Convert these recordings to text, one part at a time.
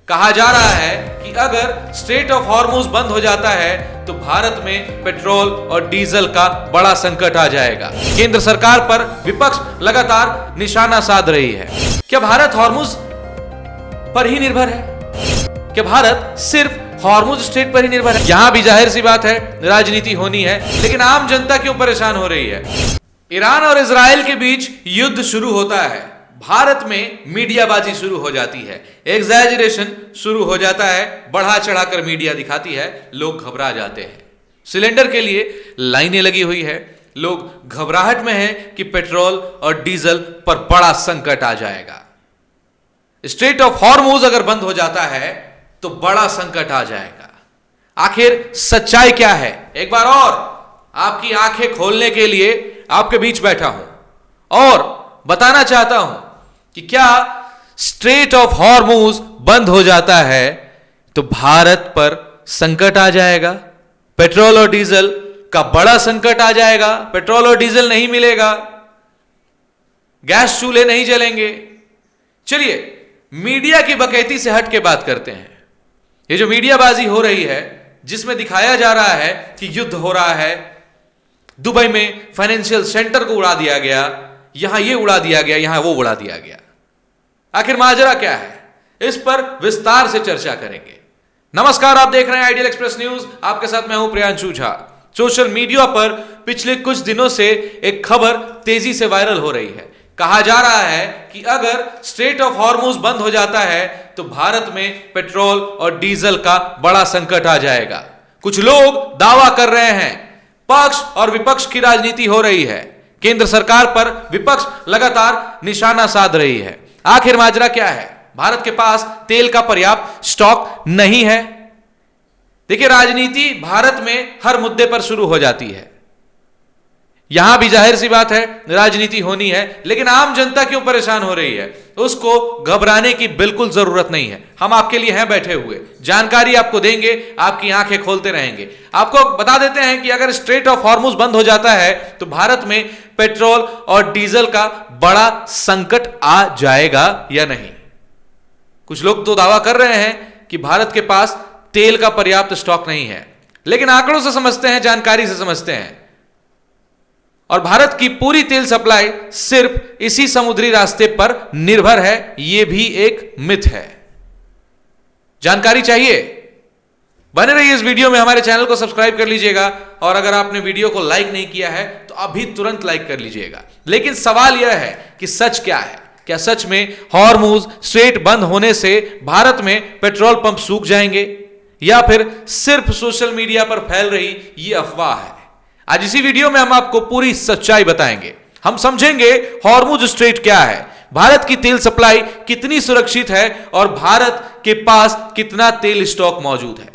कहा जा रहा है कि अगर स्ट्रेट ऑफ हॉर्मुज बंद हो जाता है तो भारत में पेट्रोल और डीजल का बड़ा संकट आ जाएगा। केंद्र सरकार पर विपक्ष लगातार निशाना साध रही है। क्या भारत हॉर्मुज पर ही निर्भर है? क्या भारत सिर्फ हॉर्मुज स्ट्रेट पर ही निर्भर है? यहां भी जाहिर सी बात है राजनीति होनी है, लेकिन आम जनता क्यों परेशान हो रही है? ईरान और इजराइल के बीच युद्ध शुरू होता है, भारत में मीडियाबाजी शुरू हो जाती है, एग्जैजरेशन शुरू हो जाता है, बढ़ा चढ़ाकर मीडिया दिखाती है, लोग घबरा जाते हैं। सिलेंडर के लिए लाइनें लगी हुई है, लोग घबराहट में हैं कि पेट्रोल और डीजल पर बड़ा संकट आ जाएगा। स्ट्रेट ऑफ हॉर्मुज अगर बंद हो जाता है तो बड़ा संकट आ जाएगा। आखिर सच्चाई क्या है? एक बार और आपकी आंखें खोलने के लिए आपके बीच बैठा हूं और बताना चाहता हूं कि क्या स्ट्रेट ऑफ हॉर्मुज बंद हो जाता है तो भारत पर संकट आ जाएगा, पेट्रोल और डीजल का बड़ा संकट आ जाएगा, पेट्रोल और डीजल नहीं मिलेगा, गैस चूल्हे नहीं जलेंगे। चलिए मीडिया की बकैती से हट के बात करते हैं। ये जो मीडियाबाजी हो रही है जिसमें दिखाया जा रहा है कि युद्ध हो रहा है, दुबई में फाइनेंशियल सेंटर को उड़ा दिया गया, यहां ये उड़ा दिया गया, यहां वो उड़ा दिया गया, आखिर माजरा क्या है? इस पर विस्तार से चर्चा करेंगे। नमस्कार, आप देख रहे हैं आइडियल एक्सप्रेस न्यूज, आपके साथ मैं हूं प्रियांशु झा। सोशल मीडिया पर पिछले कुछ दिनों से एक खबर तेजी से वायरल हो रही है। कहा जा रहा है कि अगर स्ट्रेट ऑफ हॉर्मुज बंद हो जाता है तो भारत में पेट्रोल और डीजल का बड़ा संकट आ जाएगा। कुछ लोग दावा कर रहे हैं, पक्ष और विपक्ष की राजनीति हो रही है, केंद्र सरकार पर विपक्ष लगातार निशाना साध रही है। आखिर माजरा क्या है? भारत के पास तेल का पर्याप्त स्टॉक नहीं है। देखिए, राजनीति भारत में हर मुद्दे पर शुरू हो जाती है। यहां भी जाहिर सी बात है राजनीति होनी है, लेकिन आम जनता क्यों परेशान हो रही है? उसको घबराने की बिल्कुल जरूरत नहीं है। हम आपके लिए हैं बैठे हुए, जानकारी आपको देंगे, आपकी आंखें खोलते रहेंगे। आपको बता देते हैं कि अगर स्ट्रेट ऑफ हॉर्मुज बंद हो जाता है तो भारत में पेट्रोल और डीजल का बड़ा संकट आ जाएगा या नहीं। कुछ लोग तो दावा कर रहे हैं कि भारत के पास तेल का पर्याप्त स्टॉक नहीं है, लेकिन आंकड़ों से समझते हैं, जानकारी से समझते हैं, और भारत की पूरी तेल सप्लाई सिर्फ इसी समुद्री रास्ते पर निर्भर है, यह भी एक मिथ है। जानकारी चाहिए? बने रहिए इस वीडियो में, हमारे चैनल को सब्सक्राइब कर लीजिएगा, और अगर आपने वीडियो को लाइक नहीं किया है तो अभी तुरंत लाइक कर लीजिएगा। लेकिन सवाल यह है कि सच क्या है? क्या सच में हॉर्मुज स्ट्रेट बंद होने से भारत में पेट्रोल पंप सूख जाएंगे, या फिर सिर्फ सोशल मीडिया पर फैल रही यह अफवाह है? आज इसी वीडियो में हम आपको पूरी सच्चाई बताएंगे। हम समझेंगे हॉर्मुज स्ट्रेट क्या है, भारत की तेल सप्लाई कितनी सुरक्षित है, और भारत के पास कितना तेल स्टॉक मौजूद है।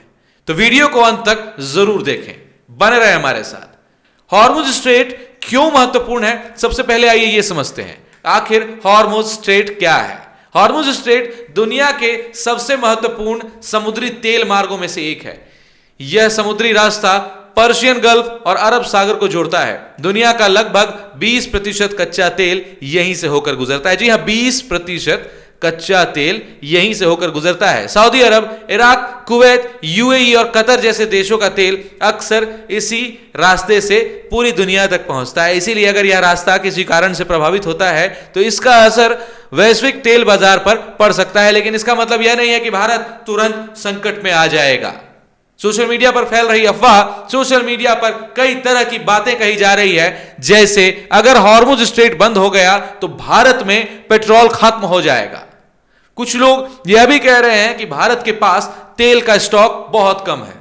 तो वीडियो को अंत तक जरूर देखें, बने रहे हमारे साथ। हॉर्मुज स्ट्रेट क्यों महत्वपूर्ण है? सबसे पहले आइए यह समझते हैं आखिर हॉर्मुज स्ट्रेट क्या है। हॉर्मुज स्ट्रेट दुनिया के सबसे महत्वपूर्ण समुद्री तेल मार्गों में से एक है। यह समुद्री रास्ता पर्शियन गल्फ और अरब सागर को जोड़ता है। दुनिया का लगभग 20% कच्चा तेल यहीं से होकर गुजरता है। जी हां, 20% कच्चा तेल यहीं से होकर गुजरता है। सऊदी अरब, इराक, कुवैत, यूएई और कतर जैसे देशों का तेल अक्सर इसी रास्ते से पूरी दुनिया तक पहुंचता है। इसीलिए अगर यह रास्ता किसी कारण से प्रभावित होता है तो इसका असर वैश्विक तेल बाजार पर पड़ सकता है। लेकिन इसका मतलब यह नहीं है कि भारत तुरंत संकट में आ जाएगा। सोशल मीडिया पर फैल रही अफवाह, सोशल मीडिया पर कई तरह की बातें कही जा रही है, जैसे अगर हॉर्मुज स्ट्रेट बंद हो गया तो भारत में पेट्रोल खत्म हो जाएगा। कुछ लोग यह भी कह रहे हैं कि भारत के पास तेल का स्टॉक बहुत कम है,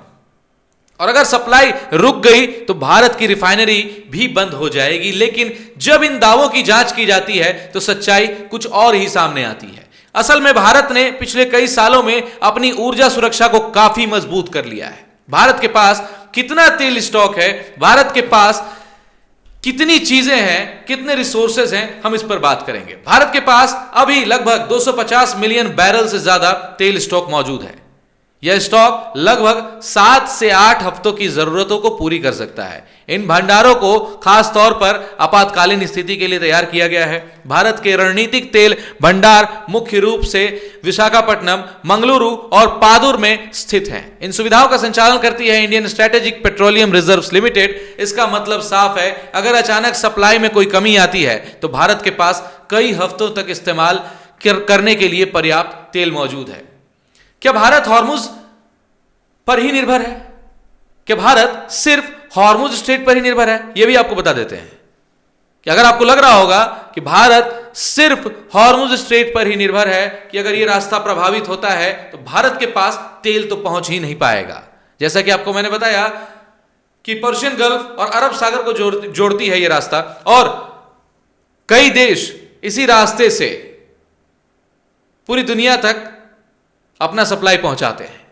और अगर सप्लाई रुक गई तो भारत की रिफाइनरी भी बंद हो जाएगी। लेकिन जब इन दावों की जांच की जाती है तो सच्चाई कुछ और ही सामने आती है। असल में भारत ने पिछले कई सालों में अपनी ऊर्जा सुरक्षा को काफी मजबूत कर लिया है। भारत के पास कितना तेल स्टॉक है, भारत के पास कितनी चीजें हैं, कितने रिसोर्सेज हैं, हम इस पर बात करेंगे। भारत के पास अभी लगभग 250 मिलियन बैरल से ज्यादा तेल स्टॉक मौजूद है। यह स्टॉक लगभग 7 से 8 हफ्तों की जरूरतों को पूरी कर सकता है। इन भंडारों को खास तौर पर आपातकालीन स्थिति के लिए तैयार किया गया है। भारत के रणनीतिक तेल भंडार मुख्य रूप से विशाखापट्टनम, मंगलुरु और पादुर में स्थित हैं। इन सुविधाओं का संचालन करती है Indian strategic petroleum reserves limited. इसका मतलब साफ है, अगर अचानक सप्लाई में कोई कमी आती है तो भारत के पास कई हफ्तों तक इस्तेमाल करने के लिए पर्याप्त तेल मौजूद है। क्या भारत हॉर्मुज पर ही निर्भर है? क्या भारत सिर्फ हॉर्मुज स्ट्रेट पर ही निर्भर है? यह भी आपको बता देते हैं कि अगर आपको लग रहा होगा कि भारत सिर्फ हॉर्मुज स्ट्रेट पर ही निर्भर है, कि अगर यह रास्ता प्रभावित होता है तो भारत के पास तेल तो पहुंच ही नहीं पाएगा। जैसा कि आपको मैंने बताया कि पर्शियन गल्फ और अरब सागर को जोड़ती है यह रास्ता, और कई देश इसी रास्ते से पूरी दुनिया तक अपना सप्लाई पहुंचाते हैं।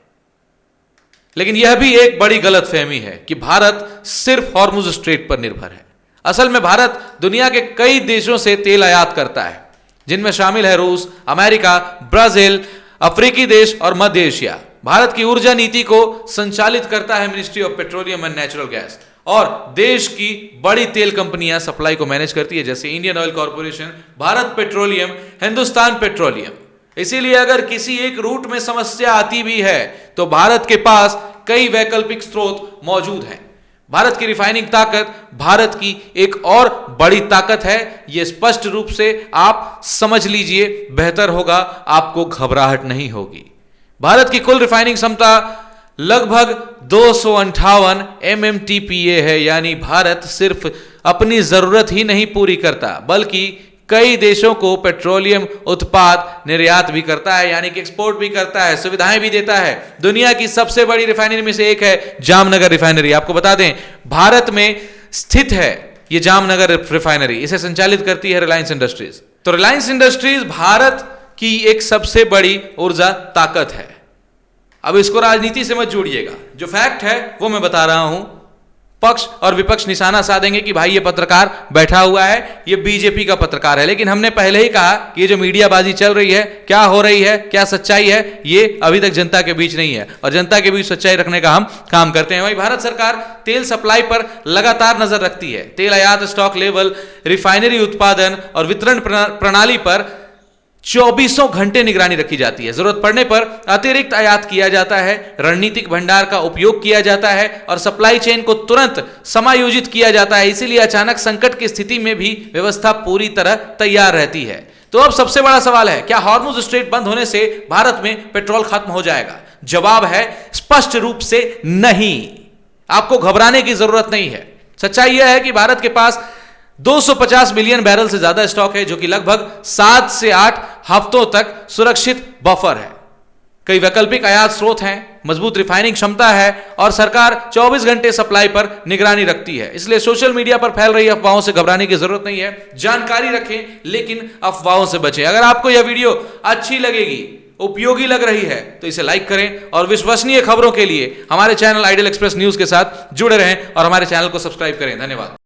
लेकिन यह भी एक बड़ी गलतफहमी है कि भारत सिर्फ हॉर्मुज स्ट्रेट पर निर्भर है। असल में भारत दुनिया के कई देशों से तेल आयात करता है, जिनमें शामिल है रूस, अमेरिका, ब्राजील, अफ्रीकी देश और मध्य एशिया। भारत की ऊर्जा नीति को संचालित करता है ministry of petroleum and natural gas, और देश की बड़ी तेल कंपनियां सप्लाई को मैनेज करती है, जैसे Indian oil corporation, Bharat petroleum, Hindustan petroleum. इसीलिए अगर किसी एक रूट में समस्या आती भी है तो भारत के पास कई वैकल्पिक स्रोत मौजूद हैं। भारत की रिफाइनिंग ताकत भारत की एक और बड़ी ताकत है, यह स्पष्ट रूप से आप समझ लीजिए, बेहतर होगा, आपको घबराहट नहीं होगी। भारत की कुल रिफाइनिंग क्षमता लगभग 258 MMTPA है, यानी भारत सिर्फ अपनी जरूरत ही नहीं पूरी करता बल्कि कई देशों को पेट्रोलियम उत्पाद निर्यात भी करता है, यानी कि एक्सपोर्ट भी करता है, सुविधाएं भी देता है। दुनिया की सबसे बड़ी रिफाइनरी में से एक है जामनगर रिफाइनरी। आपको बता दें, भारत में स्थित है यह जामनगर रिफाइनरी। इसे संचालित करती है रिलायंस इंडस्ट्रीज। तो रिलायंस इंडस्ट्रीज भारत की एक सबसे बड़ी ऊर्जा ताकत है। अब इसको राजनीति से मत जोड़िएगा, जो फैक्ट है वो मैं बता रहा हूं। पक्ष और विपक्ष निशाना साधेंगे कि भाई ये पत्रकार बैठा हुआ है, ये बीजेपी का पत्रकार है, लेकिन हमने पहले ही कहा कि ये जो मीडियाबाजी चल रही है, क्या हो रही है, क्या सच्चाई है, ये अभी तक जनता के बीच नहीं है, और जनता के बीच सच्चाई रखने का हम काम करते हैं। वही भारत सरकार तेल सप्लाई पर लगातार नजर रखती है। तेल आयात, स्टॉक लेवल, रिफाइनरी उत्पादन और वितरण प्रणाली पर 24 घंटे निगरानी रखी जाती है। जरूरत पड़ने पर अतिरिक्त आयात किया जाता है, रणनीतिक भंडार का उपयोग किया जाता है और सप्लाई चेन को तुरंत समायोजित किया जाता है। इसीलिए अचानक संकट की स्थिति में भी व्यवस्था पूरी तरह तैयार रहती है। तो अब सबसे बड़ा सवाल है, क्या हॉर्मुज स्ट्रेट बंद होने से भारत में पेट्रोल खत्म हो जाएगा? जवाब है स्पष्ट रूप से नहीं। आपको घबराने की जरूरत नहीं है। सच्चाई यह है कि भारत के पास 250 मिलियन बैरल से ज्यादा स्टॉक है, जो कि लगभग 7 से 8 हफ्तों तक सुरक्षित बफर है। कई वैकल्पिक आयात स्रोत हैं, मजबूत रिफाइनिंग क्षमता है और सरकार 24 घंटे सप्लाई पर निगरानी रखती है। इसलिए सोशल मीडिया पर फैल रही अफवाहों से घबराने की जरूरत नहीं है। जानकारी रखें लेकिन अफवाहों से बचें। अगर आपको यह वीडियो अच्छी लगेगी, उपयोगी लग रही है, तो इसे लाइक करें और विश्वसनीय खबरों के लिए हमारे चैनल आइडियल एक्सप्रेस न्यूज के साथ जुड़े रहें और हमारे चैनल को सब्सक्राइब करें। धन्यवाद।